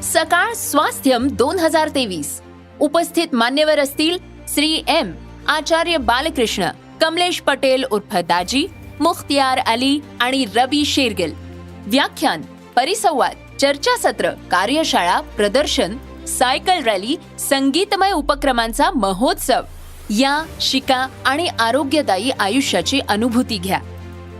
सकाळ स्वास्थ्यम 2023 उपस्थित मान्यवर असतील श्री एम आचार्य बालकृष्ण, कमलेश पटेल उर्फ दाजी, मुख्तियार अली आणि रवी शेरगिल. व्याख्यान, परिसंवाद, चर्चासत्र, कार्यशाळा, प्रदर्शन, सायकल रॅली, संगीतमय उपक्रमांचा महोत्सव. या, शिका आणि आरोग्यदायी आयुष्याची अनुभूती घ्या.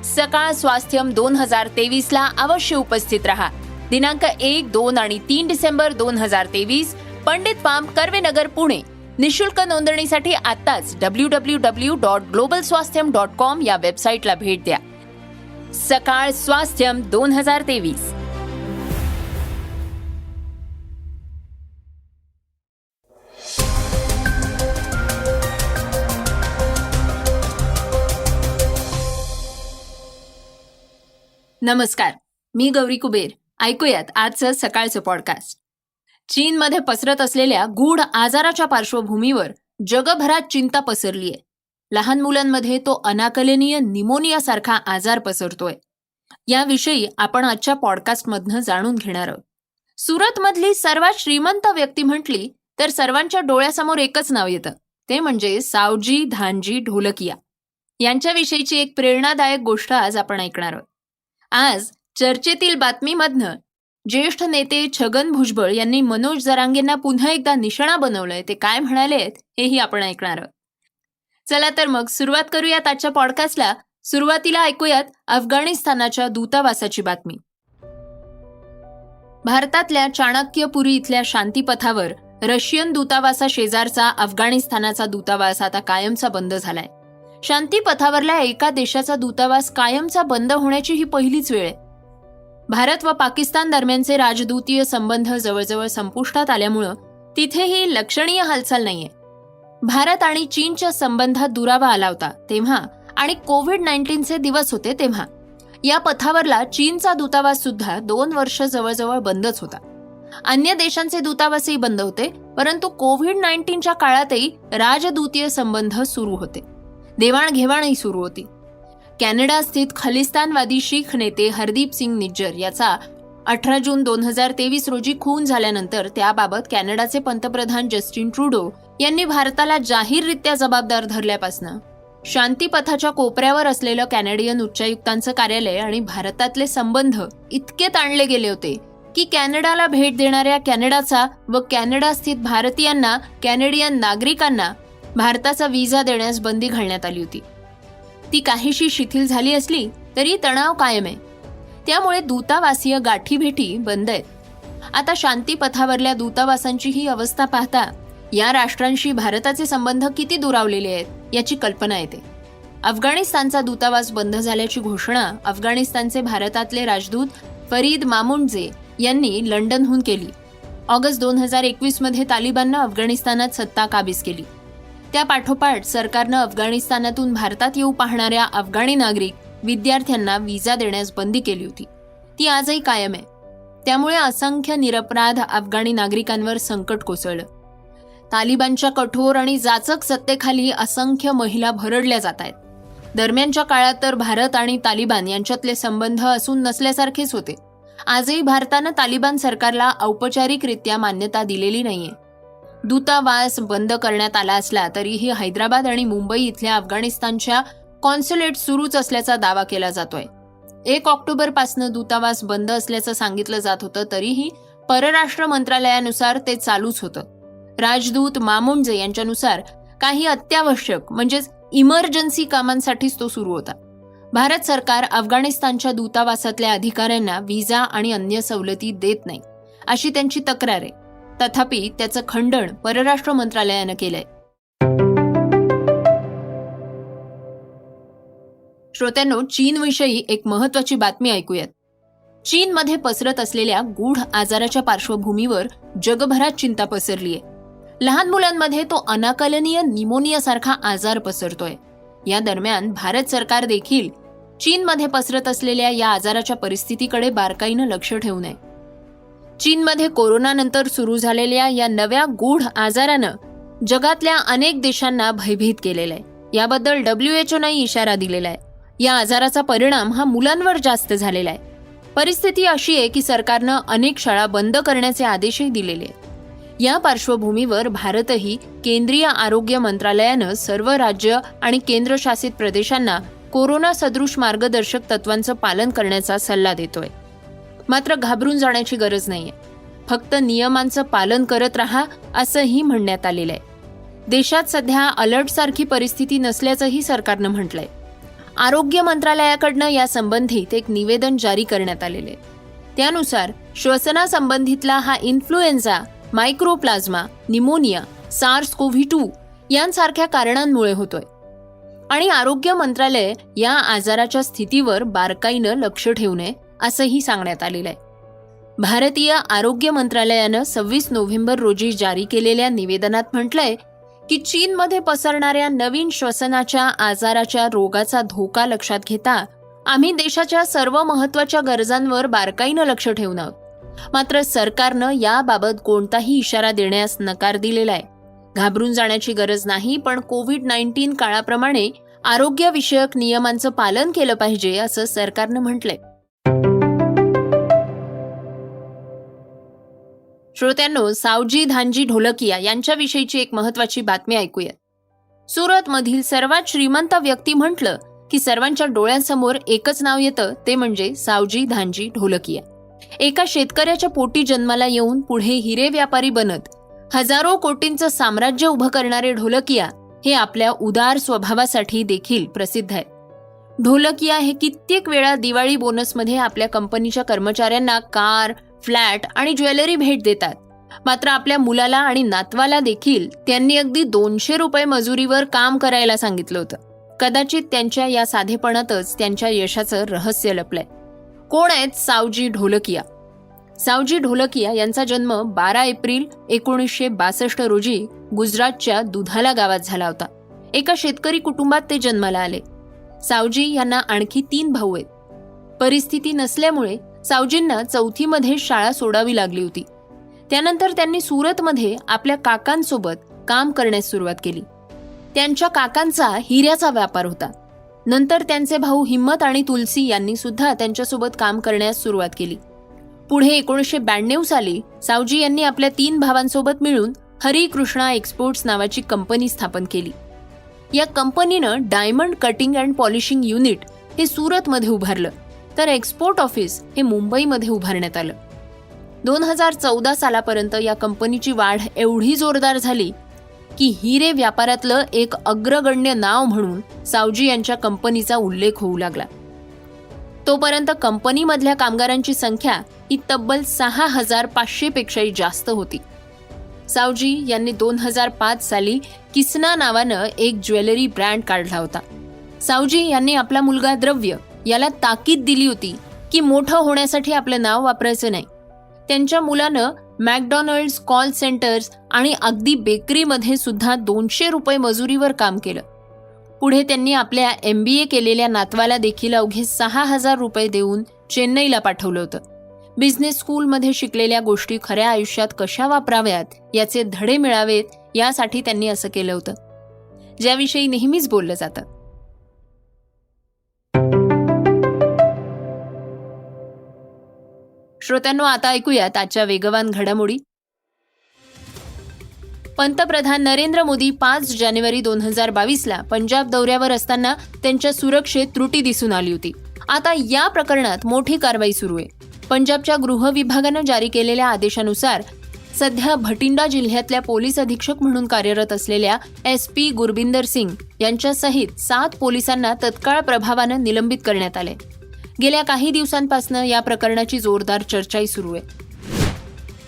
सकाळ स्वास्थ्यम 2023 ला अवश्य उपस्थित रहा. दिनांक 1, 2 आणि 3 डिसेंबर 2023, पंडित पाम, कर्वेनगर, पुणे. निशुल्क नोंदणीसाठी आत्ताच www.globalswasthyam.com या वेबसाईटला भेट द्या. सकाळ स्वास्थ्यम 2023. नमस्कार, मी गौरी कुबेर. ऐकूयात आजचं सकाळचं पॉडकास्ट. चीनमध्ये पसरत असलेल्या गूढ आजाराच्या पार्श्वभूमीवर जगभरात चिंता पसरलीय. लहान मुलांमध्ये तो अनाकलनीय निमोनिया सारखा आजार पसरतोय. याविषयी आपण आजच्या पॉडकास्टमधनं जाणून घेणार आहोत. सुरतमधली सर्वात श्रीमंत व्यक्ती म्हटली तर सर्वांच्या डोळ्यासमोर एकच नाव येतं, ते म्हणजे सावजी धानजी ढोलकिया. यांच्याविषयीची एक प्रेरणादायक गोष्ट आज आपण ऐकणार आहोत. आज चर्चेतील बातमीमधनं ज्येष्ठ नेते छगन भुजबळ यांनी मनोज जरांगेंना पुन्हा एकदा निशाणा बनवलंय. ते काय म्हणालेत हेही आपण ऐकणार आहोत. चला तर मग सुरुवात करूयात आजच्या पॉडकास्टला. सुरुवातीला ऐकूयात अफगाणिस्तानाच्या दूतावासाची बातमी. भारतातल्या चाणक्यपुरी इथल्या शांतीपथावर रशियन दूतावासा शेजारचा अफगाणिस्तानाचा दूतावास आता कायमचा बंद झालाय. शांतीपथावरल्या एका देशाचा दूतावास कायमचा बंद होण्याची ही पहिलीच वेळ आहे. भारत व पाकिस्तान दरम्यानचे राजदूतीय संबंध जवळजवळ संपुष्टात आल्यामुळं तिथेही लक्षणीय हालचाल नाहीये. भारत आणि चीनच्या संबंधात दुरावा आला होता तेव्हा आणि कोविड-19चे दिवस होते तेव्हा. या पथावरला चीनचा दूतावास सुद्धा 2 वर्ष जवळजवळ बंदच होता. अन्य देशांचे दूतावासही बंद होते, परंतु कोविड-19च्या काळातही राजदूतीय संबंध सुरू होते. देवाणघेवाणही सुरू होती. कॅनडा स्थित खलिस्तानवादी शीख नेते हरदीप सिंग निज्जर याचा 18 जून 2023 रोजी खून झाल्यानंतर त्याबाबत कॅनडाचे पंतप्रधान जस्टिन ट्रुडो यांनी भारताला जाहीररित्या जबाबदार धरल्यापासून शांतीपथाच्या कोपऱ्यावर असलेलं कॅनेडियन उच्चायुक्तांचं कार्यालय आणि भारतातले संबंध इतके ताणले गेले होते की कॅनडाला भेट देणाऱ्या कॅनडाचा व कॅनडा स्थित भारतीयांना, कॅनेडियन नागरिकांना भारताचा व्हिसा देण्यास बंदी घालण्यात आली होती. ती काहीशी शिथिल झाली असली तरी तणाव कायम आहे. त्यामुळे दूतावासीय गाठीभेटी बंद आहेत. आता शांतीपथावरल्या दूतावासांची ही अवस्था पाहता या राष्ट्रांशी भारताचे संबंध किती दुरावलेले आहेत याची कल्पना येते. अफगाणिस्तानचा दूतावास बंद झाल्याची घोषणा अफगाणिस्तानचे भारतातले राजदूत फरीद मामुंडजे यांनी लंडनहून केली. ऑगस्ट 2021 मध्ये तालिबाननं अफगाणिस्तानात सत्ता काबीज केली. त्या पाठोपाठ सरकारनं अफगाणिस्तानातून भारतात येऊ पाहणाऱ्या अफगाणी नागरिक, विद्यार्थ्यांना व्हिसा देण्यास बंदी केली होती. ती आजही कायम आहे. त्यामुळे असंख्य निरपराध अफगाणी नागरिकांवर संकट कोसळलं. तालिबानच्या कठोर आणि जाचक सत्तेखाली असंख्य महिला भरडल्या जात आहेत. दरम्यानच्या काळात तर भारत आणि तालिबान यांच्यातले संबंध असून नसल्यासारखेच होते. आजही भारतानं तालिबान सरकारला औपचारिकरित्या मान्यता दिलेली नाहीये. दूतावास बंद करण्यात आला असला तरीही हैदराबाद आणि मुंबई इथल्या अफगाणिस्तानच्या कॉन्सुलेट सुरूच असल्याचा दावा केला जातोय. 1 ऑक्टोबरपासून दूतावास बंद असल्याचं सांगितलं जात होतं, तरीही परराष्ट्र मंत्रालयानुसार ते चालूच होतं. राजदूत मामुंडजे यांच्यानुसार काही अत्यावश्यक म्हणजेच इमर्जन्सी कामांसाठीच तो सुरू होता. भारत सरकार अफगाणिस्तानच्या दूतावासातल्या अधिकाऱ्यांना व्हिसा आणि अन्य सवलती देत नाही अशी त्यांची तक्रार आहे. तथापि त्याचं खंडन परराष्ट्र मंत्रालयानं केलंय. श्रोत्यांनो, चीनविषयी एक महत्वाची बातमी ऐकूयात. चीनमध्ये पसरत असलेल्या गूढ आजाराच्या पार्श्वभूमीवर जगभरात चिंता पसरलीय. लहान मुलांमध्ये तो अनाकलनीय निमोनिया सारखा आजार पसरतोय. या दरम्यान भारत सरकार देखील चीनमध्ये पसरत असलेल्या या आजाराच्या परिस्थितीकडे बारकाईनं लक्ष ठेवून आहे. चीनमध्ये कोरोनानंतर सुरू झालेल्या या नव्या गूढ आजारानं जगातल्या अनेक देशांना भयभीत केलेलं आहे. याबद्दल WHOने इशारा दिलेला आहे. या आजाराचा परिणाम हा मुलांवर जास्त झालेला आहे. परिस्थिती अशी आहे की सरकारनं अनेक शाळा बंद करण्याचे आदेशही दिलेले आहेत. या पार्श्वभूमीवर भारतही केंद्रीय आरोग्य मंत्रालयानं सर्व राज्य आणि केंद्रशासित प्रदेशांना कोरोना सदृश मार्गदर्शक तत्वांचं पालन करण्याचा सल्ला देतोय. मात्र घाबरून जाण्याची गरज नाहीये. फक्त नियमांचं पालन करत राहा असंही म्हणण्यात आलेलं आहे. देशात सध्या अलर्टसारखी परिस्थिती नसल्याचंही सरकारनं म्हटलंय. आरोग्य मंत्रालयाकडनं यासंबंधित एक निवेदन जारी करण्यात आलेले. त्यानुसार श्वसनासंबंधितला हा इन्फ्लुएन्झा, मायक्रोप्लाझ्मा, निमोनिया, SARS-CoV-2 यांसारख्या कारणांमुळे होतोय आणि आरोग्य मंत्रालय या आजाराच्या स्थितीवर बारकाईनं लक्ष ठेवू नये असंही सांगण्यात आलेलं आहे. भारतीय आरोग्य मंत्रालयानं 26 नोव्हेंबर रोजी जारी केलेल्या निवेदनात म्हटलंय की चीनमध्ये पसरणाऱ्या नवीन श्वसनाच्या आजाराच्या रोगाचा धोका लक्षात घेता आम्ही देशाच्या सर्व महत्त्वाच्या गरजांवर बारकाईनं लक्ष ठेवून आहोत. मात्र सरकारनं याबाबत कोणताही इशारा देण्यास नकार दिलेला आहे. घाबरून जाण्याची गरज नाही, पण कोविड-19 काळाप्रमाणे आरोग्यविषयक नियमांचं पालन केलं पाहिजे असं सरकारनं म्हटलंय. श्रोत्यांनो, सावजी धानजी ढोलकिया यांच्याविषयीची एक महत्त्वाची बातमी ऐकूया. सुरतमधील सर्वात श्रीमंत व्यक्ती म्हटलं की सर्वांच्या डोळ्यांसमोर एकच नाव येतं, ते म्हणजे सावजी धानजी ढोलकिया. एका शेतकऱ्याच्या पोटी जन्माला येऊन पुढे हिरे व्यापारी बनत हजारो कोटींचं साम्राज्य उभं करणारे ढोलकिया हे आपल्या उदार स्वभावासाठी देखील प्रसिद्ध आहेत. ढोलकिया हे कित्येक वेळा दिवाळी बोनसमध्ये आपल्या कंपनीच्या कर्मचाऱ्यांना कार, फ्लॅट आणि ज्वेलरी भेट देतात. मात्र आपल्या मुलाला आणि नातवाला देखील त्यांनी अगदी 200 रुपये मजुरीवर काम करायला सांगितलं होतं. कदाचित त्यांच्या या साधेपणातच त्यांच्या यशाचं रहस्य लपलंय. कोण आहेत सावजी ढोलकिया? सावजी ढोलकिया यांचा जन्म 12 एप्रिल 1962 रोजी गुजरातच्या दुधाला गावात झाला होता. एका शेतकरी कुटुंबात ते जन्माला आले. सावजी यांना आणखी 3 भाऊ आहेत. परिस्थिती नसल्यामुळे सावजींना 4थीमध्ये शाळा सोडावी लागली होती. त्यानंतर त्यांनी सुरतमध्ये आपल्या काकांसोबत काम करण्यास सुरुवात केली. त्यांच्या काकांचा हिऱ्याचा व्यापार होता. नंतर त्यांचे भाऊ हिम्मत आणि तुलसी यांनी सुद्धा त्यांच्यासोबत काम करण्यास सुरुवात केली. पुढे 1992 साली सावजी यांनी आपल्या 3 भावांसोबत मिळून हरी कृष्णा एक्सपोर्ट्स नावाची कंपनी स्थापन केली. या कंपनीनं diamond cutting and polishing unit हे सुरतमध्ये उभारलं, तर एक्सपोर्ट ऑफिस हे मुंबईमध्ये उभारण्यात आलं. 2014 सालापर्यंत या कंपनीची वाढ एवढी जोरदार झाली की हिरे व्यापारातलं एक अग्रगण्य नाव म्हणून सावजी यांच्या कंपनीचा उल्लेख होऊ लागला. तोपर्यंत कंपनीमधल्या कामगारांची संख्या ही तब्बल 6500 पेक्षाही जास्त होती. सावजी यांनी 2005 साली किसना नावानं एक ज्वेलरी ब्रँड काढला होता. सावजी यांनी आपला मुलगा द्रव्य याला ताकीद दिली होती की मोठं होण्यासाठी आपलं नाव वापरायचं नाही. त्यांच्या मुलानं मॅकडॉनल्ड्स, कॉल सेंटर्स आणि अगदी बेकरीमध्ये सुद्धा 200 रुपये मजुरीवर काम केलं. पुढे त्यांनी आपल्या MBA केलेल्या नातवाला देखील अवघे 6000 रुपये देऊन चेन्नईला पाठवलं होतं. बिझनेस स्कूलमध्ये शिकलेल्या गोष्टी खऱ्या आयुष्यात कशा वापराव्यात याचे धडे मिळावेत यासाठी त्यांनी असं केलं होतं, ज्याविषयी नेहमीच बोललं जातं. श्रोत्यांनो, आता ऐकूयात आजच्या वेगवान घडामोडी. पंतप्रधान नरेंद्र मोदी 5 जानेवारी 2022ला पंजाब दौऱ्यावर असताना त्यांच्या सुरक्षेत त्रुटी दिसून आली होती. आता या प्रकरणात मोठी कारवाई सुरू आहे. पंजाबच्या गृह विभागानं जारी केलेल्या आदेशानुसार सध्या भटिंडा जिल्ह्यातल्या पोलीस अधीक्षक म्हणून कार्यरत असलेल्या SP गुरबिंदर सिंग यांच्यासहित 7 पोलिसांना तत्काळ प्रभावानं निलंबित करण्यात आले. गेल्या काही दिवसांपासून या प्रकरणाची जोरदार चर्चाही सुरू आहे.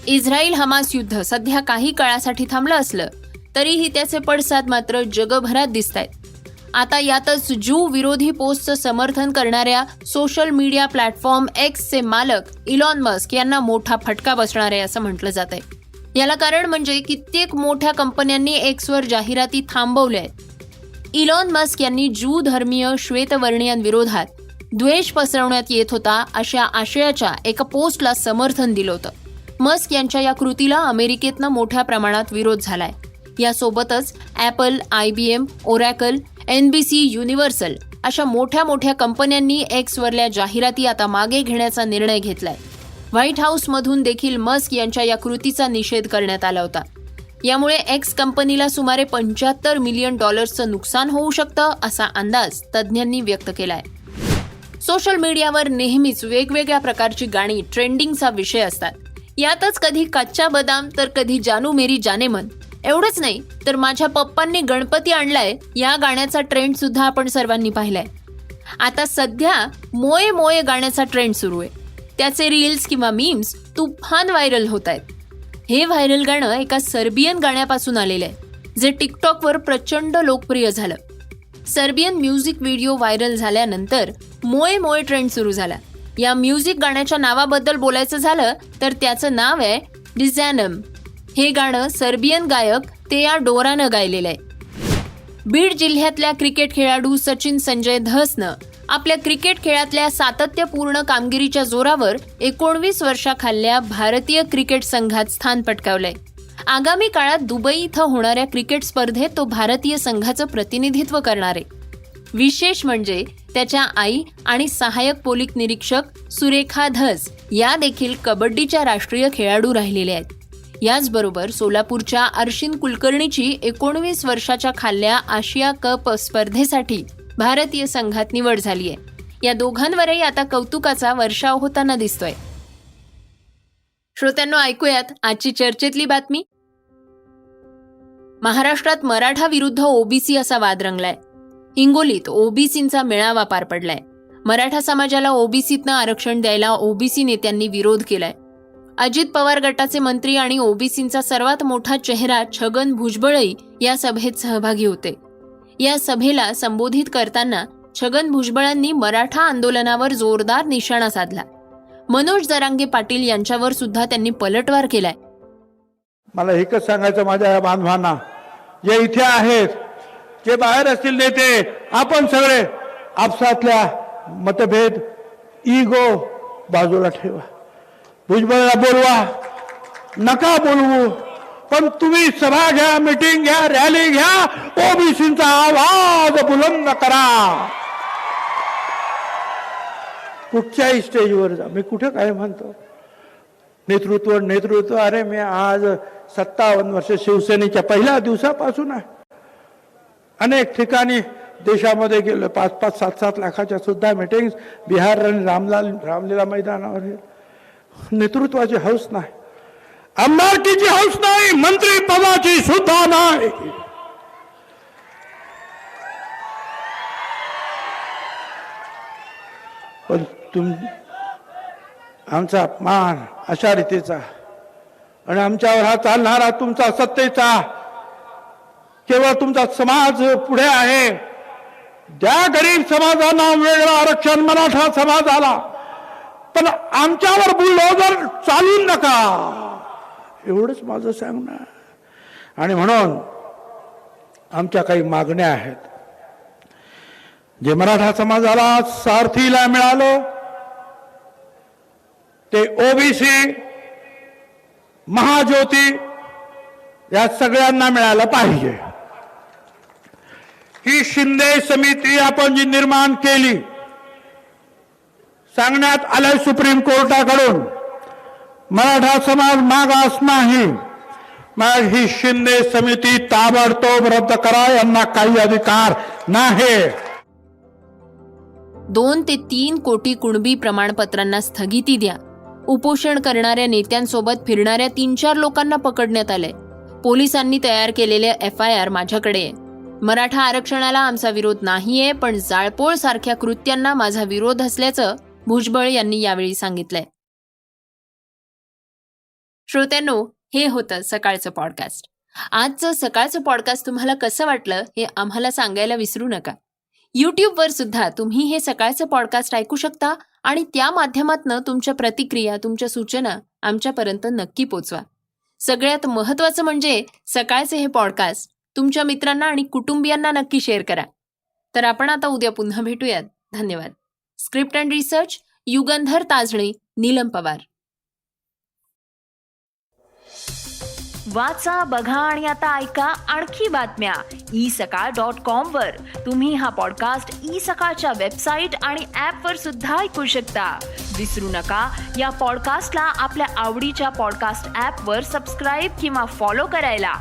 इस्रायल हमास युद्ध सध्या काही काळासाठी थांबलं असलं तरीही त्याचे पडसाद मात्र जगभरात दिसतायत. आता यातच ज्यू विरोधी पोस्टचं समर्थन करणाऱ्या सोशल मीडिया प्लॅटफॉर्म Xचे मालक इलॉन मस्क यांना मोठा फटका बसणार आहे असं म्हटलं जात आहे. याला कारण म्हणजे कित्येक मोठ्या कंपन्यांनी Xवर जाहिराती थांबवल्या आहेत. इलॉन मस्क यांनी ज्यू धर्मीय श्वेतवर्णियांविरोधात द्वेष पसरवण्यात येत होता अशा आशयाच्या एका पोस्टला समर्थन दिलं होतं. मस्क यांच्या या कृतीला अमेरिकेतनं मोठ्या प्रमाणात विरोध झालाय. यासोबतच Apple, IBM, oracle, NBC universal अशा मोठ्या मोठ्या कंपन्यांनी एक्सवरल्या जाहिराती आता मागे घेण्याचा निर्णय घेतलाय. व्हाईट हाऊसमधून देखील मस्क यांच्या या कृतीचा निषेध करण्यात आला होता. यामुळे एक्स कंपनीला सुमारे $75 मिलियन नुकसान होऊ शकतं असा अंदाज तज्ज्ञांनी व्यक्त केलाय. सोशल मीडियावर नेहमीच वेगवेगळ्या प्रकारची गाणी ट्रेंडिंगचा विषय असतात. यातच कधी कच्चा बदाम तर कधी जानू मेरी जाने मन. एवढंच नाही तर माझ्या पप्पांनी गणपती आणलाय या गाण्याचा ट्रेंड सुद्धा आपण सर्वांनी पाहिलाय. आता सध्या मोये मोये गाण्याचा ट्रेंड सुरू आहे. त्याचे रील्स किंवा मीम्स तुफान व्हायरल होत आहेत. हे व्हायरल गाणं एका सर्बियन गाण्यापासून आलेलं आहे जे टिकटॉकवर प्रचंड लोकप्रिय झालं. सर्बियन म्युझिक व्हिडिओ व्हायरल झाल्यानंतर मोये मोये ट्रेंड सुरू झाला. या म्युझिक गाण्याच्या नावाबद्दल बोलायचं झालं तर त्याचं नाव आहे डिझॅनम. हे गाणं सर्बियन गायक तेया डोरानं गायलेलं आहे. बीड जिल्ह्यातल्या क्रिकेट खेळाडू सचिन संजय धसनं आपल्या क्रिकेट खेळातल्या सातत्यपूर्ण कामगिरीच्या जोरावर 19 वर्षाखालच्या भारतीय क्रिकेट संघात स्थान पटकावलंय. आगामी काळात दुबई इथं होणाऱ्या क्रिकेट स्पर्धेत तो भारतीय संघाचं प्रतिनिधित्व करणार आहे. विशेष म्हणजे त्याच्या आई आणि सहाय्यक पोलीस निरीक्षक सुरेखा धस या देखील कबड्डीच्या राष्ट्रीय खेळाडू राहिलेल्या आहेत. याचबरोबर सोलापूरच्या अर्शिन कुलकर्णीची 19 वर्षाच्या खालच्या आशिया कप स्पर्धेसाठी भारतीय संघात निवड झाली आहे. या दोघांवरही आता कौतुकाचा वर्षाव होताना दिसतोय. श्रोत्यांनो, ऐकूयात आजची चर्चेतली बातमी. महाराष्ट्रात मराठा विरुद्ध ओबीसी असा वाद रंगलाय. हिंगोलीत ओबीसींचा मेळावा पार पडलाय. मराठा समाजाला ओबीसीतनं आरक्षण द्यायला ओबीसी नेत्यांनी विरोध केलाय. अजित पवार गटाचे मंत्री आणि ओबीसींचा सर्वात मोठा चेहरा छगन भुजबळही या सभेत सहभागी होते. या सभेला संबोधित करताना छगन भुजबळांनी मराठा आंदोलनावर जोरदार निशाणा साधला. मनोज जरांगे पाटील यांच्यावर सुद्धा त्यांनी पलटवार केलाय. मला एकच सांगायचं माझ्या या बांधवांना, जे इथे आहेत, जे बाहेर असतील नेते, आपण सगळे आपसातल्या मतभेद, इगो बाजूला ठेवा. भुजबळला बोलवा, नका बोलवू, पण तुम्ही सभा घ्या, मीटिंग घ्या, रॅली घ्या, ओबीसींचा आवाज बुलंद करा. कुठच्याही स्टेजवर जा. मी कुठे काय म्हणतो नेतृत्व. अरे मी आज 57 वर्ष शिवसेनेच्या पहिल्या दिवसापासून आहे. अनेक ठिकाणी देशामध्ये गेलो. 5-5, 7-7 लाखाच्या सुद्धा मीटिंग्स बिहार आणि रामलीला मैदानावर. नेतृत्वाची हौस नाही, आमदारकीची हौस नाही, मंत्री पदाची सुद्धा नाही. पण आमचा अपमान अशा रीतीचा आणि आमच्यावर हा चालणारा तुमचा सत्तेचा, केवळ तुमचा समाज पुढे आहे. ज्या गरीब समाजांना वेगळं आरक्षण मराठा समाजाला, पण आमच्यावर बुलडोजर चालू नका, एवढंच माझं सांगणं. आणि म्हणून आमच्या काही मागण्या आहेत. जे मराठा समाजाला सारथीला मिळालं ते ओबीसी, महाज्योती या सगळ्यांना मिळालं पाहिजे. ही शिंदे समिती आपण जी निर्माण केली, सांगण्यात आलंय सुप्रीम कोर्टाकडून मराठा समाज मागास नाही. मग ही शिंदे समिती ताबडतोब रद्द करा, यांना काही अधिकार नाही. 2 ते 3 कोटी कुणबी प्रमाणपत्रांना स्थगिती द्या. उपोषण करणाऱ्या नेत्यांसोबत फिरणाऱ्या 3-4 लोकांना पकडण्यात आलंय. पोलिसांनी तयार केलेले FIR माझ्याकडे आहे. मराठा आरक्षणाला आमचा विरोध नाहीये, पण जाळपोळ सारख्या कृत्यांना माझा विरोध असल्याचं भुजबळ यांनी यावेळी सांगितलंय. श्रोत्यांनो, हे होतं सकाळचं पॉडकास्ट. आजचं सकाळचं पॉडकास्ट तुम्हाला कसं वाटलं हे आम्हाला सांगायला विसरू नका. यूट्यूबवर सुद्धा तुम्ही हे सकाळचं पॉडकास्ट ऐकू शकता आणि त्या माध्यमातून तुमच्या प्रतिक्रिया, तुमच्या सूचना आमच्यापर्यंत नक्की पोचवा. सगळ्यात महत्त्वाचं म्हणजे सकाळचे हे पॉडकास्ट तुमच्या मित्रांना आणि कुटुंबियांना नक्की शेअर करा. तर आपण आता उद्या पुन्हा भेटूयात. धन्यवाद. Script and research Yugandhar Tajne, Neelam Pawar. वाचा, बघा आणि आता ऐका आणखी बातम्या isakal.com वर. तुम्ही हा पॉडकास्ट सकाळच्या वेबसाईट आणि ऍप वर सुद्धा ऐकू शकता. विसरू नका या पॉडकास्टला आपल्या आवडीच्या पॉडकास्ट ऍप वर सबस्क्राईब किंवा फॉलो करायला.